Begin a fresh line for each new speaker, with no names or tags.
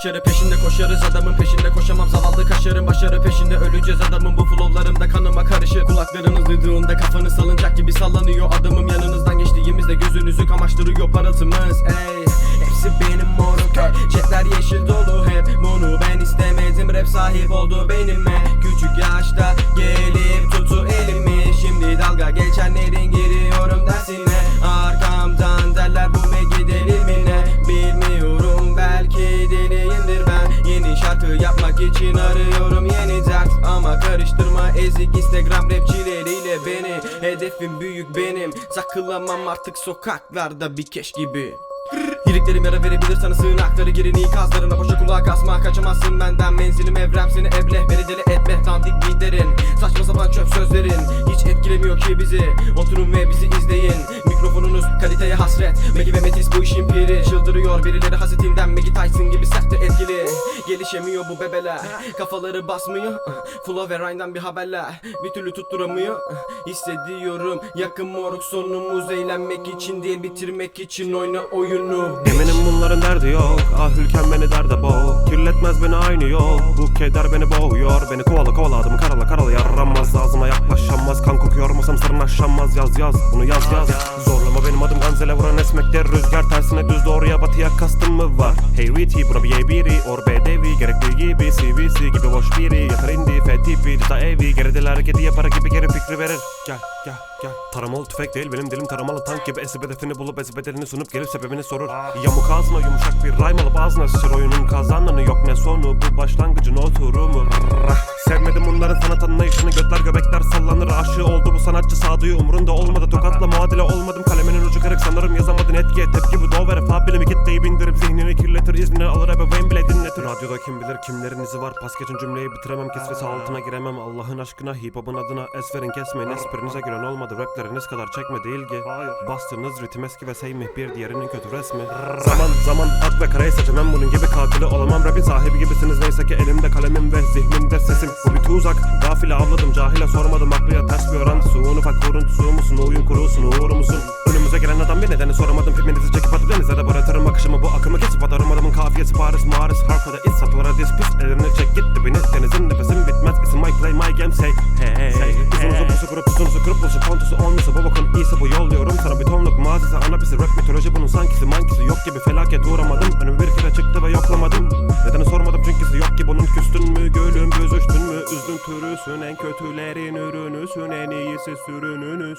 başarı peşinde koşarız, adamın peşinde koşamam, zavallı kaşarım. Başarı peşinde öleceğiz, adamın bu flowlarımda kanıma karışır. Kulaklarınız duyduğunda kafanız salıncak gibi sallanıyor. Adamım yanınızdan geçtiğimizde gözünüzü kamaştırıyor parıltımız. Ey, hepsi benim moruk, cepler yeşil dolu hep. Bunu ben istemedim, rap sahip oldu benime. Küçük yaşta gelip tuttu elimi, şimdi dalga geçenlerin giriyorum dersine. Arkamdan derler bu Megi deli mi ne, bilmiyorum, belki deliyimdir ben. Yeni şarkı yapmak için arıyorum yeni dert, ama karıştırma ezik Instagram rapçileriyle beni. Hedefim büyük benim, sakılamam artık sokaklarda bir keş gibi. Liriklerim yara verebilir sana, sığınakları girin ikazlarına. Boşa kulak asma, kaçamazsın benden, menzilim evrem seni ebleh. Beni deli etme dandik beatlerin, saçma sapan çöp sözlerin hiç etkilemiyor ki bizi. Oturun ve bizi izleyin, mikrofonunuz kaliteye hasret. Megi ve Metis bu işin piri, çıldırıyor birileri hasetinden. Megi Tyson gibi sert ve etkili, gelişemiyor bu bebeler, kafaları basmıyor. Flow ve rhyme'dan bir haberler, bir türlü tutturamıyor. Hissediyorum yakın moruk, sonumuz eğlenmek için değil bitirmek için, oyna oyunu.
Eminim bunların derdi yok, ah ülkem beni derde boğ. Kirletmez beni aynı yol, bu keder beni boğuyor. Beni kovala kovala adımı karala yaramaz, ağzıma yaklaşamaz. Kan kokuyor masam sırnaşamaz, yaz bunu yaz. Zorlama benim adım ganzele vuran esmekler, rüzgar tersine düz doğruya batıya kastım mı var? Hey Riti buna bir biri or bedevi, gerekli gibi CVC gibi boş biri. Yatar indi fetipi cita evi, gerideler hareketi yapar gibi geri fikri verir. Gel taramalı tüfek değil benim dilim, taramalı tank gibi. Esip hedefini bulup esip bedelini sunup gelip sebebini sorur. Yamuk ağzına yumuşak bir rhyme alıp ağzına sıçır. Oyunun kazananı yok ne sonu, bu başlangıcın oturumu. Sevmedim bunların sanat anlayışını, götler göbekler sallanır. Aşığı oldu bu sanatçı, sağduyu umurunda olmadı. Tokatla muadile olmadım, kaleminin ucu kırık sanırım yazamadın etkiye. Tepki bu doğu ve refah bilimi kitleyi bindirip zihnini kirletir. İznini alır ebeveyn bile dinletir. Radyoda kim bilir kimlerin izi var, pas geçin cümleyi bitiremem. Kisvesi altına giremem Allah'ın aşkına, hip hop'un adına es verin kesmeyin. Esprinize gülen olmadı, rapleriniz kadar çekmedi ilgi. Bastığınız ritim eski ve seymi bir diğerinin kötü resmi. Zaman ak ve karayı seçemem, bunun gibi katili olamam. Rapin sahibi gibisiniz neyse ki, elimde kalemim ve zihnimde sesim. Bu bir tuzak, gafile avladım cahile sormadım, aklıya ters bir orantısı. Ufak kuruntusu musun, oyun kurusun, uğur musun? Önümüze gelen adam bir nedeni soramadım, filminizi çekip atıp denize de bırakırım akışımı. Bu akımı kesip atarım, adamın kafiyesi Paris Maris. Harfada iç satıvara diz pis, ellerini çek git dibine. Denizin nefesim bitmez, isim my play my game say hey. Uzunuzu pusu kurup uzunuzu kırıp buluşup kontusu olmuyorsa bu bakın iyisi bu yol diyorum. Sana bir tonluk mazisi anapisi, rap mitoloji bunun sankisi mankisi. Yok gibi felaket uğramadım, önüme bir kere çıktı ve yoklamadım. Nedeni sormadım çünküsü yok ki bunun, küstün mü gülüm büzüştün mü? Üzdün türüsün, en kötülerin ürünüsün, en iyisi sürününüz.